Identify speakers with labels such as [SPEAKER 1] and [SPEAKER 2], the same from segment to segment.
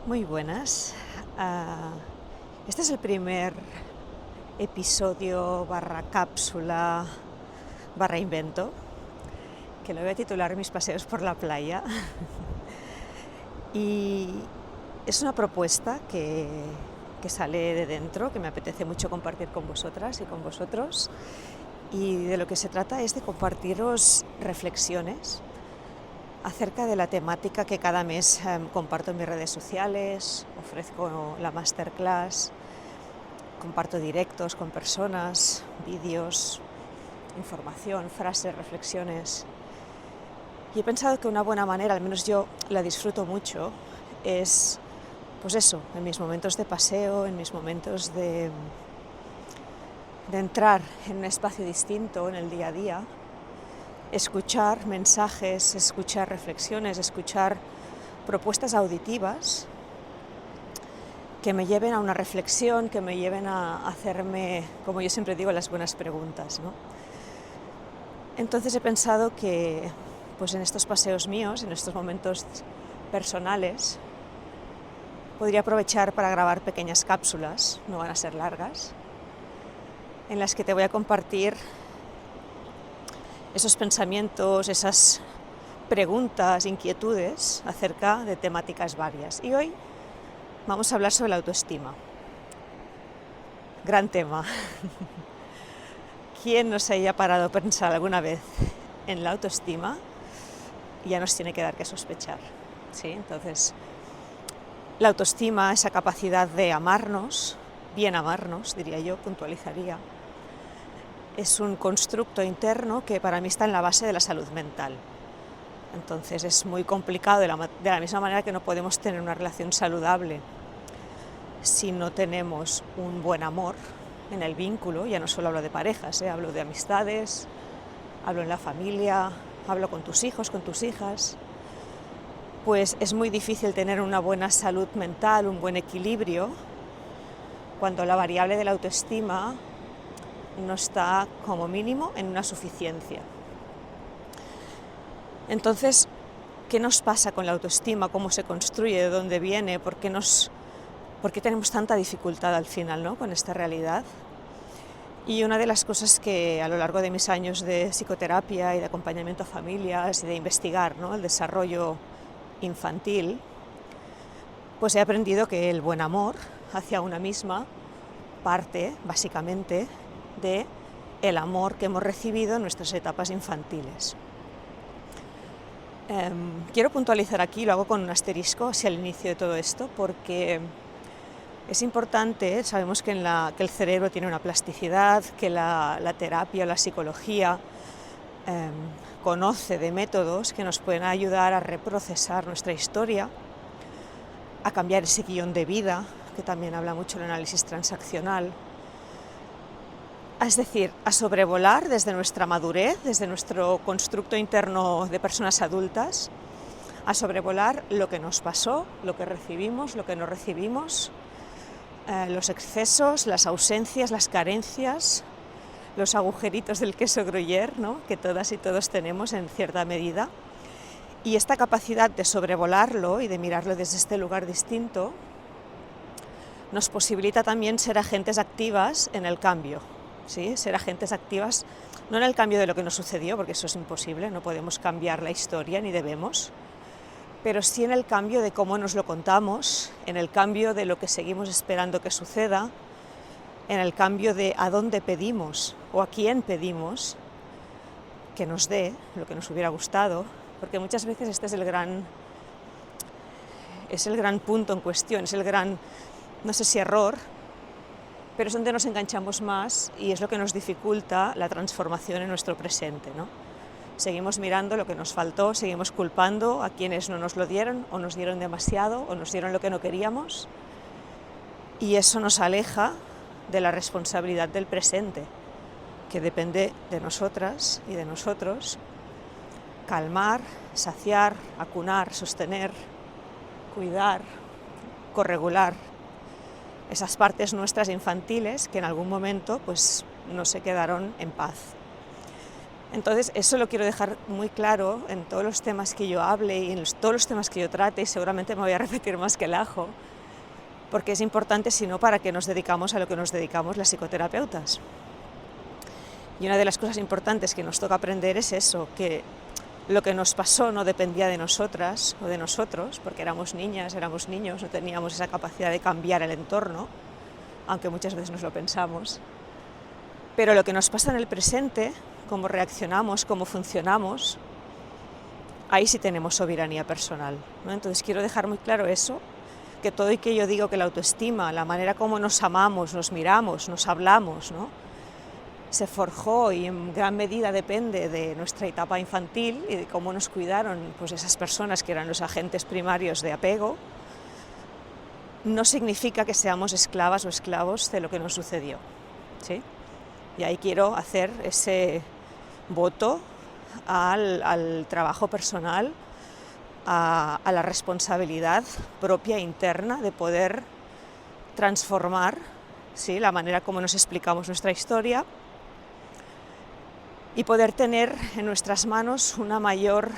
[SPEAKER 1] Muy buenas. Ah, este es el primer episodio barra cápsula barra invento, que lo voy a titular Mis paseos por la playa. Y es una propuesta que sale de dentro, que me apetece mucho compartir con vosotras y con vosotros. Y de lo que se trata es de compartiros reflexiones acerca de la temática que cada mes comparto en mis redes sociales, ofrezco la masterclass, comparto directos con personas, vídeos, información, frases, reflexiones. Y he pensado que una buena manera, al menos yo la disfruto mucho, es, pues eso, en mis momentos de paseo, en mis momentos de entrar en un espacio distinto en el día a día, escuchar mensajes, escuchar reflexiones, escuchar propuestas auditivas que me lleven a una reflexión, que me lleven a hacerme, como yo siempre digo, las buenas preguntas, ¿no? Entonces he pensado que pues en estos paseos míos, en estos momentos personales, podría aprovechar para grabar pequeñas cápsulas, no van a ser largas, en las que te voy a compartir esos pensamientos, esas preguntas, inquietudes acerca de temáticas varias. Y hoy vamos a hablar sobre la autoestima. Gran tema. ¿Quién nos haya parado a pensar alguna vez en la autoestima? Ya nos tiene que dar que sospechar, ¿sí? Entonces, la autoestima, esa capacidad de amarnos, bien amarnos, diría yo, puntualizaría, es un constructo interno que para mí está en la base de la salud mental. Entonces es muy complicado, de la misma manera que no podemos tener una relación saludable si no tenemos un buen amor en el vínculo. Ya no solo hablo de parejas, hablo de amistades, hablo en la familia, hablo con tus hijos, con tus hijas. Pues es muy difícil tener una buena salud mental, un buen equilibrio, cuando la variable de la autoestima no está como mínimo en una suficiencia. Entonces, ¿qué nos pasa con la autoestima? ¿Cómo se construye? ¿De dónde viene? ¿Por qué tenemos tanta dificultad al final, ¿no?, con esta realidad? Y una de las cosas que a lo largo de mis años de psicoterapia y de acompañamiento a familias y de investigar, ¿no?, el desarrollo infantil, pues he aprendido que el buen amor hacia una misma parte, básicamente, de el amor que hemos recibido en nuestras etapas infantiles. Quiero puntualizar aquí, lo hago con un asterisco hacia el inicio de todo esto, porque es importante. Sabemos que el cerebro tiene una plasticidad, que la terapia, la psicología conoce de métodos que nos pueden ayudar a reprocesar nuestra historia, a cambiar ese guión de vida, que también habla mucho el análisis transaccional. Es decir, a sobrevolar desde nuestra madurez, desde nuestro constructo interno de personas adultas, a sobrevolar lo que nos pasó, lo que recibimos, lo que no recibimos, los excesos, las ausencias, las carencias, los agujeritos del queso Gruyère, ¿no?, que todas y todos tenemos en cierta medida. Y esta capacidad de sobrevolarlo y de mirarlo desde este lugar distinto nos posibilita también ser agentes activas en el cambio, ¿sí? Ser agentes activas, no en el cambio de lo que nos sucedió, porque eso es imposible, no podemos cambiar la historia ni debemos, pero sí en el cambio de cómo nos lo contamos, en el cambio de lo que seguimos esperando que suceda, en el cambio de a dónde pedimos o a quién pedimos que nos dé lo que nos hubiera gustado, porque muchas veces este es el gran punto en cuestión, es el gran, no sé si error, pero es donde nos enganchamos más y es lo que nos dificulta la transformación en nuestro presente, ¿no? Seguimos mirando lo que nos faltó, seguimos culpando a quienes no nos lo dieron, o nos dieron demasiado, o nos dieron lo que no queríamos, y eso nos aleja de la responsabilidad del presente, que depende de nosotras y de nosotros calmar, saciar, acunar, sostener, cuidar, corregular esas partes nuestras infantiles que en algún momento pues no se quedaron en paz. Entonces, eso lo quiero dejar muy claro en todos los temas que yo hable y en todos los temas que yo trate, y seguramente me voy a repetir más que el ajo, porque es importante, si no, para qué nos dedicamos a lo que nos dedicamos las psicoterapeutas. Y una de las cosas importantes que nos toca aprender es eso, que lo que nos pasó no dependía de nosotras o de nosotros, porque éramos niñas, éramos niños, no teníamos esa capacidad de cambiar el entorno, aunque muchas veces nos lo pensamos. Pero lo que nos pasa en el presente, cómo reaccionamos, cómo funcionamos, ahí sí tenemos soberanía personal, ¿no? Entonces quiero dejar muy claro eso, que todo y que yo digo que la autoestima, la manera como nos amamos, nos miramos, nos hablamos, ¿no?, se forjó y en gran medida depende de nuestra etapa infantil y de cómo nos cuidaron pues esas personas que eran los agentes primarios de apego, no significa que seamos esclavas o esclavos de lo que nos sucedió, ¿sí? Y ahí quiero hacer ese voto al trabajo personal, a la responsabilidad propia interna de poder transformar, ¿sí?, la manera como nos explicamos nuestra historia y poder tener en nuestras manos una mayor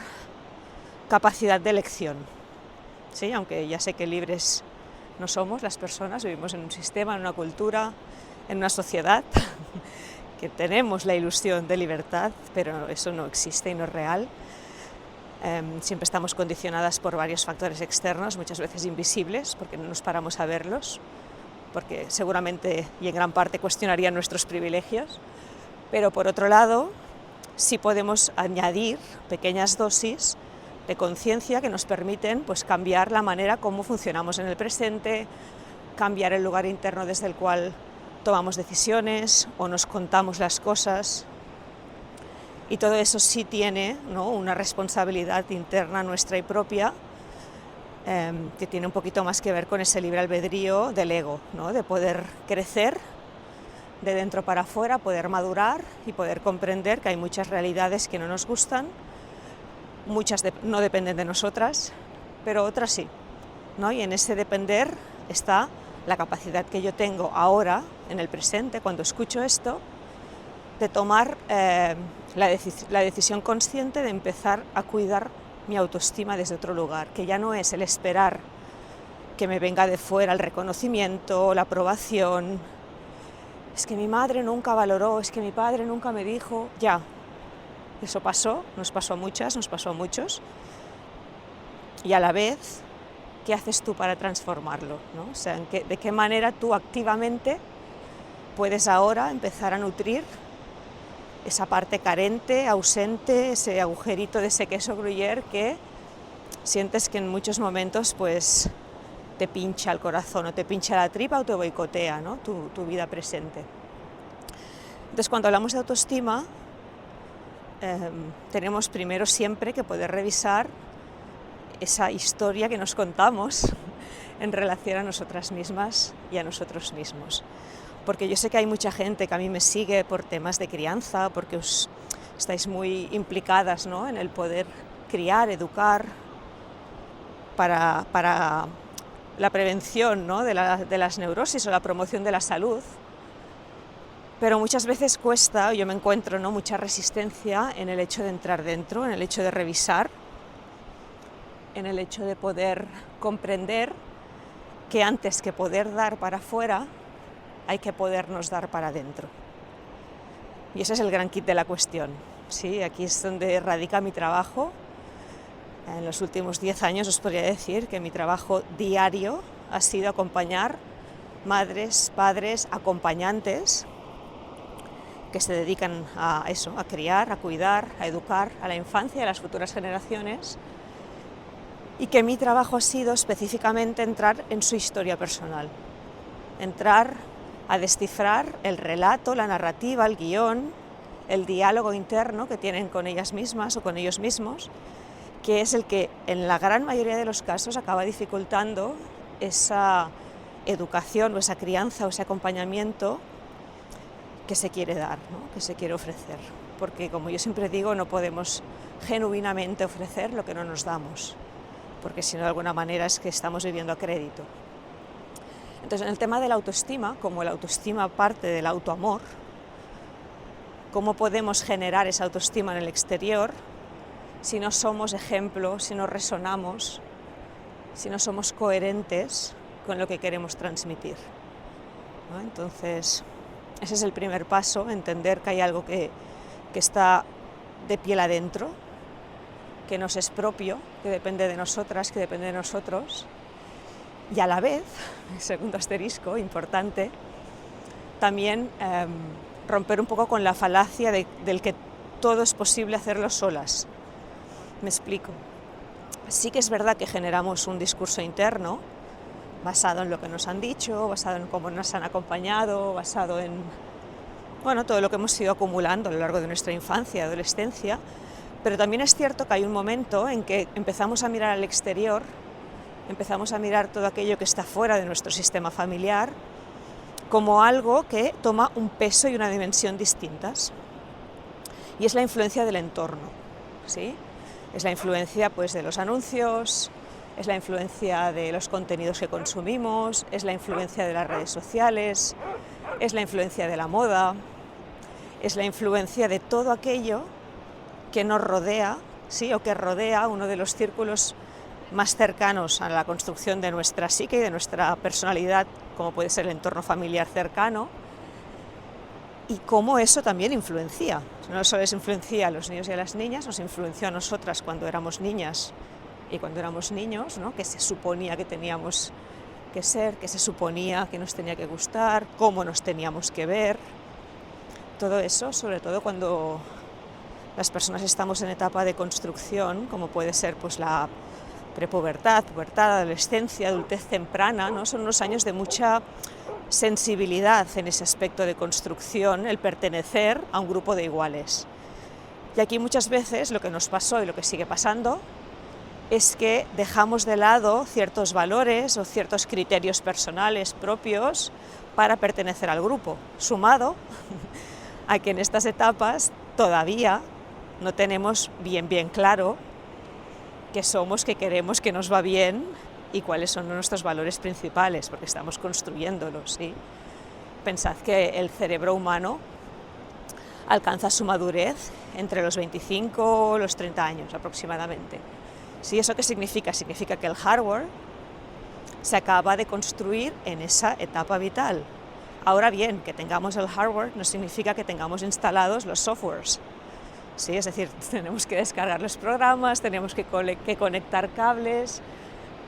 [SPEAKER 1] capacidad de elección, ¿sí? Aunque ya sé que libres no somos las personas, vivimos en un sistema, en una cultura, en una sociedad que tenemos la ilusión de libertad, pero eso no existe y no es real. Siempre estamos condicionadas por varios factores externos, muchas veces invisibles, porque no nos paramos a verlos, porque seguramente y en gran parte cuestionarían nuestros privilegios, pero por otro lado sí podemos añadir pequeñas dosis de conciencia que nos permiten pues cambiar la manera como funcionamos en el presente, cambiar el lugar interno desde el cual tomamos decisiones o nos contamos las cosas, y todo eso sí tiene, ¿no?, una responsabilidad interna nuestra y propia, que tiene un poquito más que ver con ese libre albedrío del ego, ¿no?, de poder crecer de dentro para afuera, poder madurar y poder comprender que hay muchas realidades que no nos gustan, muchas no dependen de nosotras, pero otras sí, ¿no? Y en ese depender está la capacidad que yo tengo ahora, en el presente, cuando escucho esto, de tomar la decisión consciente de empezar a cuidar mi autoestima desde otro lugar, que ya no es el esperar que me venga de fuera el reconocimiento, la aprobación. Es que mi madre nunca valoró, es que mi padre nunca me dijo. Ya, eso pasó, nos pasó a muchas, nos pasó a muchos. Y a la vez, ¿qué haces tú para transformarlo, ¿no? O sea, ¿de qué manera tú activamente puedes ahora empezar a nutrir esa parte carente, ausente, ese agujerito de ese queso gruyere que sientes que en muchos momentos pues te pincha el corazón o te pincha la tripa o te boicotea, ¿no?, tu vida presente? Entonces, cuando hablamos de autoestima, tenemos primero siempre que poder revisar esa historia que nos contamos en relación a nosotras mismas y a nosotros mismos. Porque yo sé que hay mucha gente que a mí me sigue por temas de crianza, porque estáis muy implicadas, ¿no?, en el poder criar, educar, para la prevención, ¿no?, de las neurosis o la promoción de la salud. Pero muchas veces cuesta, yo me encuentro, ¿no?, mucha resistencia en el hecho de entrar dentro, en el hecho de revisar, en el hecho de poder comprender que antes que poder dar para afuera, hay que podernos dar para adentro. Y ese es el gran kit de la cuestión, ¿sí? Aquí es donde radica mi trabajo. En los últimos 10 años os podría decir que mi trabajo diario ha sido acompañar madres, padres, acompañantes que se dedican a eso, a criar, a cuidar, a educar a la infancia y a las futuras generaciones, y que mi trabajo ha sido específicamente entrar en su historia personal, entrar a descifrar el relato, la narrativa, el guión, el diálogo interno que tienen con ellas mismas o con ellos mismos, que es el que en la gran mayoría de los casos acaba dificultando esa educación o esa crianza o ese acompañamiento que se quiere dar, ¿no?, que se quiere ofrecer. Porque, como yo siempre digo, no podemos genuinamente ofrecer lo que no nos damos, porque si no, de alguna manera es que estamos viviendo a crédito. Entonces, en el tema de la autoestima, como la autoestima parte del autoamor, ¿Cómo podemos generar esa autoestima en el exterior si no somos ejemplo, si no resonamos, si no somos coherentes con lo que queremos transmitir? ¿No? Entonces, ese es el primer paso, entender que hay algo que está de piel adentro, que nos es propio, que depende de nosotras, que depende de nosotros, y a la vez, segundo asterisco importante, también romper un poco con la falacia del que todo es posible hacerlo solas. Me explico. Sí que es verdad que generamos un discurso interno basado en lo que nos han dicho, basado en cómo nos han acompañado, basado en todo lo que hemos ido acumulando a lo largo de nuestra infancia y adolescencia, pero también es cierto que hay un momento en que empezamos a mirar al exterior, empezamos a mirar todo aquello que está fuera de nuestro sistema familiar como algo que toma un peso y una dimensión distintas. Y es la influencia del entorno, ¿sí? Es la influencia pues, de los anuncios, es la influencia de los contenidos que consumimos, es la influencia de las redes sociales, es la influencia de la moda, es la influencia de todo aquello que nos rodea, ¿sí? O que rodea uno de los círculos más cercanos a la construcción de nuestra psique y de nuestra personalidad, como puede ser el entorno familiar cercano, y cómo eso también influencia. No solo les influencia a los niños y a las niñas, nos influenció a nosotras cuando éramos niñas y cuando éramos niños, ¿no? Que se suponía que teníamos que ser, que se suponía que nos tenía que gustar, cómo nos teníamos que ver. Todo eso, sobre todo cuando las personas estamos en etapa de construcción, como puede ser pues, la prepubertad, pubertad, adolescencia, adultez temprana, ¿no? Son unos años de mucha sensibilidad en ese aspecto de construcción, el pertenecer a un grupo de iguales. Y aquí muchas veces lo que nos pasó y lo que sigue pasando es que dejamos de lado ciertos valores o ciertos criterios personales propios para pertenecer al grupo, sumado a que en estas etapas todavía no tenemos bien claro qué somos, qué queremos, qué nos va bien y cuáles son nuestros valores principales, porque estamos construyéndolos, ¿sí? Pensad que el cerebro humano alcanza su madurez entre los 25 y los 30 años aproximadamente. ¿Sí? ¿Eso qué significa? Significa que el hardware se acaba de construir en esa etapa vital. Ahora bien, que tengamos el hardware no significa que tengamos instalados los softwares. ¿Sí? Es decir, tenemos que descargar los programas, tenemos que conectar cables,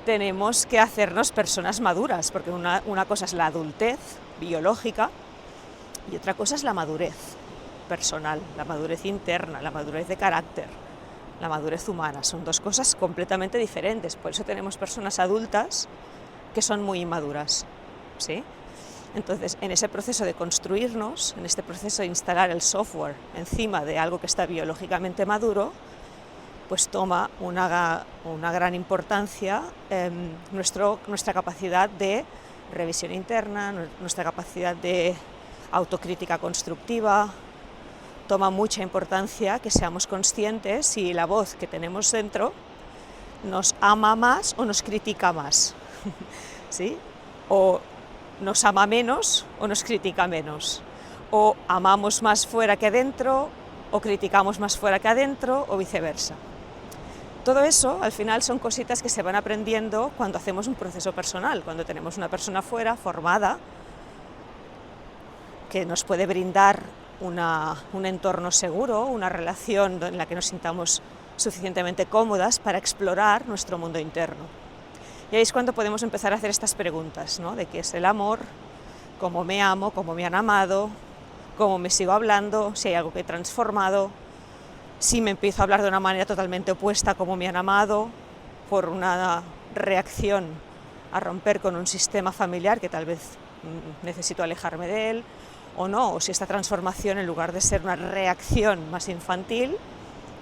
[SPEAKER 1] tenemos que hacernos personas maduras, porque una cosa es la adultez biológica y otra cosa es la madurez personal, la madurez interna, la madurez de carácter, la madurez humana. Son dos cosas completamente diferentes, por eso tenemos personas adultas que son muy inmaduras, ¿sí? Entonces, en ese proceso de construirnos, en este proceso de instalar el software encima de algo que está biológicamente maduro, pues toma una gran importancia nuestra capacidad de revisión interna, nuestra capacidad de autocrítica constructiva. Toma mucha importancia que seamos conscientes si la voz que tenemos dentro nos ama más o nos critica más, ¿sí? O nos ama menos o nos critica menos, o amamos más fuera que adentro, o criticamos más fuera que adentro, o viceversa. Todo eso, al final, son cositas que se van aprendiendo cuando hacemos un proceso personal, cuando tenemos una persona fuera, formada, que nos puede brindar un entorno seguro, una relación en la que nos sintamos suficientemente cómodas para explorar nuestro mundo interno. Y ahí es cuando podemos empezar a hacer estas preguntas, ¿no? De qué es el amor, cómo me amo, cómo me han amado, cómo me sigo hablando, si hay algo que he transformado, si me empiezo a hablar de una manera totalmente opuesta a cómo me han amado, por una reacción a romper con un sistema familiar que tal vez necesito alejarme de él, o no, o si esta transformación, en lugar de ser una reacción más infantil,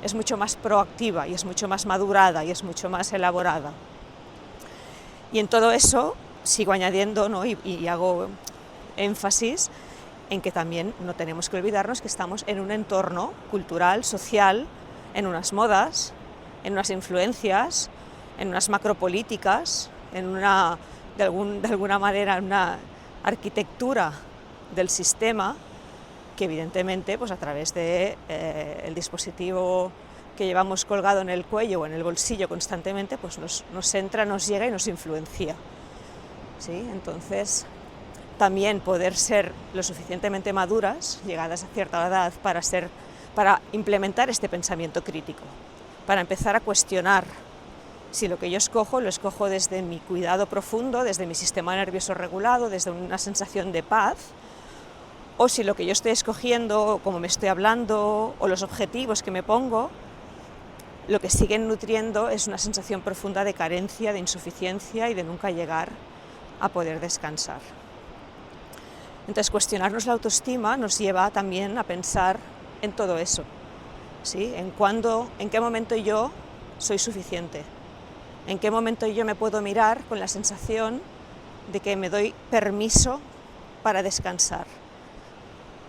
[SPEAKER 1] es mucho más proactiva y es mucho más madurada y es mucho más elaborada. Y en todo eso sigo añadiendo, ¿no? y hago énfasis en que también no tenemos que olvidarnos que estamos en un entorno cultural, social, en unas modas, en unas influencias, en unas macropolíticas, de alguna manera una arquitectura del sistema que evidentemente pues a través de el dispositivo que llevamos colgado en el cuello o en el bolsillo constantemente, pues nos entra, nos llega y nos influencia, ¿sí? Entonces, también poder ser lo suficientemente maduras, llegadas a cierta edad, para implementar este pensamiento crítico, para empezar a cuestionar si lo que yo escojo, lo escojo desde mi cuidado profundo, desde mi sistema nervioso regulado, desde una sensación de paz, o si lo que yo estoy escogiendo, como me estoy hablando, o los objetivos que me pongo, lo que siguen nutriendo es una sensación profunda de carencia, de insuficiencia y de nunca llegar a poder descansar. Entonces, cuestionarnos la autoestima nos lleva también a pensar en todo eso, ¿sí? En qué momento yo soy suficiente, en qué momento yo me puedo mirar con la sensación de que me doy permiso para descansar,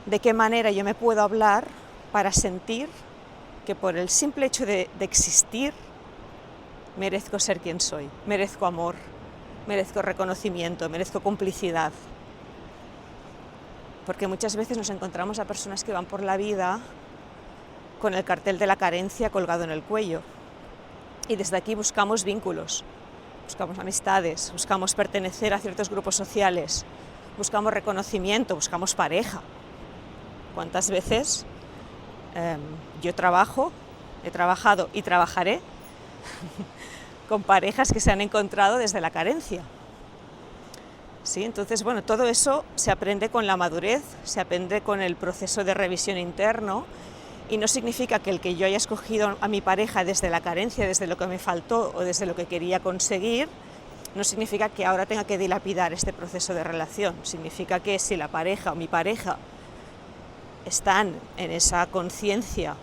[SPEAKER 1] de qué manera yo me puedo hablar para sentir que por el simple hecho de existir merezco ser quien soy, merezco amor, merezco reconocimiento, merezco complicidad. Porque muchas veces nos encontramos a personas que van por la vida con el cartel de la carencia colgado en el cuello. Y desde aquí buscamos vínculos, buscamos amistades, buscamos pertenecer a ciertos grupos sociales, buscamos reconocimiento, buscamos pareja. ¿Cuántas veces yo he trabajado y trabajaré con parejas que se han encontrado desde la carencia? ¿Sí? Entonces, bueno, todo eso se aprende con la madurez, se aprende con el proceso de revisión interno, y no significa que el que yo haya escogido a mi pareja desde la carencia, desde lo que me faltó o desde lo que quería conseguir, no significa que ahora tenga que dilapidar este proceso de relación. Significa que si la pareja o mi pareja están en esa conciencia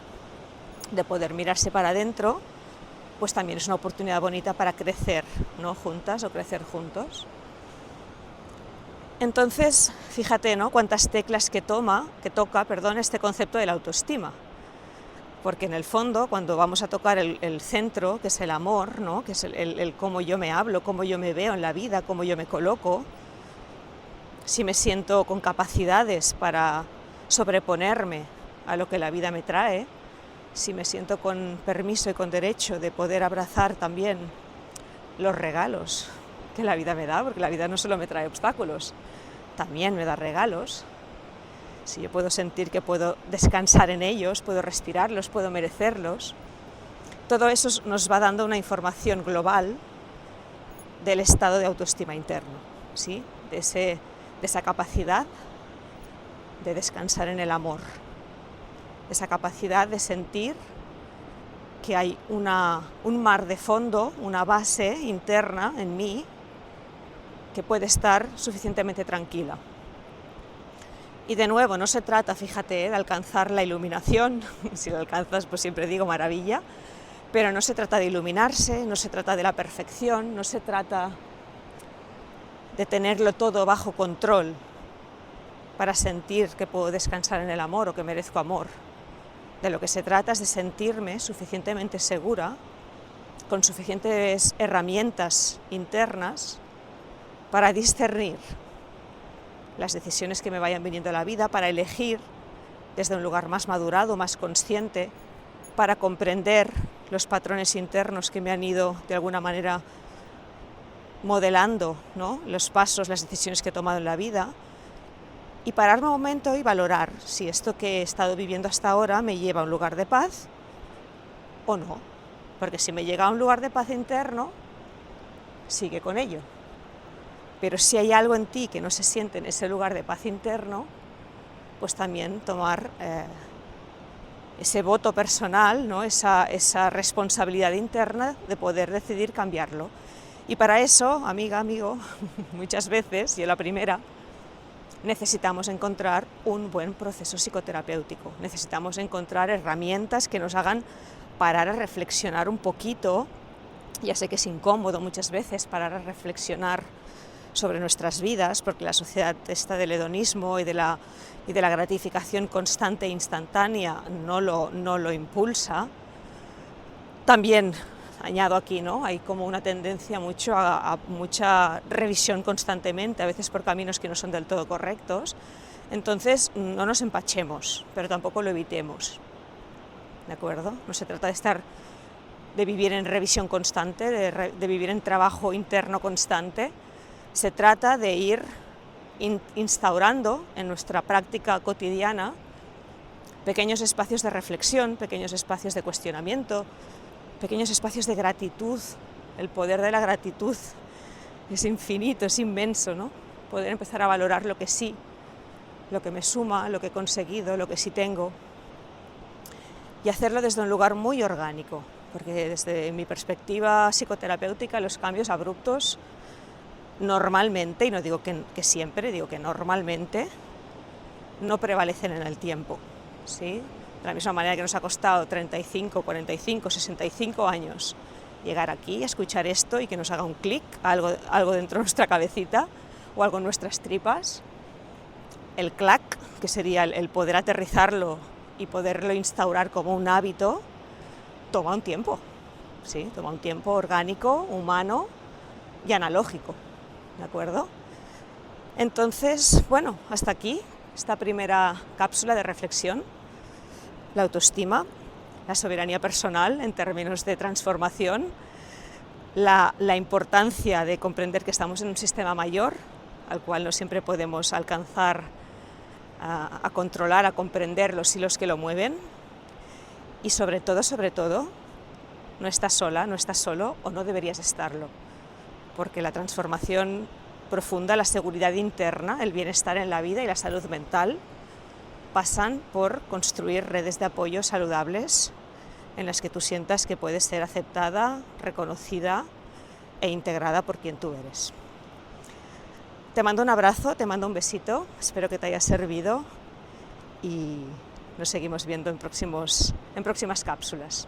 [SPEAKER 1] de poder mirarse para adentro, pues también es una oportunidad bonita para crecer, ¿no? Juntas o crecer juntos. Entonces, fíjate, ¿no? Cuántas teclas que toca, este concepto de la autoestima. Porque en el fondo, cuando vamos a tocar el centro, que es el amor, ¿no? Que es el cómo yo me hablo, cómo yo me veo en la vida, cómo yo me coloco, si me siento con capacidades para sobreponerme a lo que la vida me trae, si me siento con permiso y con derecho de poder abrazar también los regalos que la vida me da, porque la vida no solo me trae obstáculos, también me da regalos. Si yo puedo sentir que puedo descansar en ellos, puedo respirarlos, puedo merecerlos, todo eso nos va dando una información global del estado de autoestima interno, ¿sí? de esa capacidad de descansar en el amor, esa capacidad de sentir que hay un mar de fondo, una base interna en mí que puede estar suficientemente tranquila. Y de nuevo, no se trata, fíjate, de alcanzar la iluminación, si lo alcanzas pues siempre digo maravilla, pero no se trata de iluminarse, no se trata de la perfección, no se trata de tenerlo todo bajo control para sentir que puedo descansar en el amor o que merezco amor. De lo que se trata es de sentirme suficientemente segura, con suficientes herramientas internas para discernir las decisiones que me vayan viniendo a la vida, para elegir desde un lugar más madurado, más consciente, para comprender los patrones internos que me han ido de alguna manera modelando, ¿no? Los pasos, las decisiones que he tomado en la vida, y pararme un momento y valorar si esto que he estado viviendo hasta ahora me lleva a un lugar de paz o no. Porque si me llega a un lugar de paz interno, sigue con ello. Pero si hay algo en ti que no se siente en ese lugar de paz interno, pues también tomar ese voto personal, ¿no? esa responsabilidad interna de poder decidir cambiarlo. Y para eso, amiga, amigo, muchas veces, yo la primera, necesitamos encontrar un buen proceso psicoterapéutico. Necesitamos encontrar herramientas que nos hagan parar a reflexionar un poquito. Ya sé que es incómodo muchas veces parar a reflexionar sobre nuestras vidas, porque la sociedad esta del hedonismo y de la gratificación constante e instantánea no lo impulsa. También añado aquí, ¿no? Hay como una tendencia mucho a mucha revisión constantemente, a veces por caminos que no son del todo correctos. Entonces, no nos empachemos, pero tampoco lo evitemos, ¿de acuerdo? No se trata de vivir en revisión constante, de vivir en trabajo interno constante. Se trata de ir instaurando en nuestra práctica cotidiana pequeños espacios de reflexión, pequeños espacios de cuestionamiento, pequeños espacios de gratitud. El poder de la gratitud es infinito, es inmenso, ¿no? Poder empezar a valorar lo que sí, lo que me suma, lo que he conseguido, lo que sí tengo, y hacerlo desde un lugar muy orgánico, porque desde mi perspectiva psicoterapéutica los cambios abruptos normalmente, y no digo que siempre, digo que normalmente, no prevalecen en el tiempo, ¿sí? De la misma manera que nos ha costado 35, 45, 65 años llegar aquí, escuchar esto y que nos haga un clic, algo dentro de nuestra cabecita o algo en nuestras tripas. El clac, que sería el poder aterrizarlo y poderlo instaurar como un hábito, toma un tiempo, ¿sí? Toma un tiempo orgánico, humano y analógico, ¿de acuerdo? Entonces, bueno, hasta aquí esta primera cápsula de reflexión. La autoestima, la soberanía personal en términos de transformación, la importancia de comprender que estamos en un sistema mayor, al cual no siempre podemos alcanzar a controlar, a comprender los hilos que lo mueven, y sobre todo, no estás sola, no estás solo o no deberías estarlo, porque la transformación profunda, la seguridad interna, el bienestar en la vida y la salud mental pasan por construir redes de apoyo saludables en las que tú sientas que puedes ser aceptada, reconocida e integrada por quien tú eres. Te mando un abrazo, te mando un besito, espero que te haya servido y nos seguimos viendo en próximas cápsulas.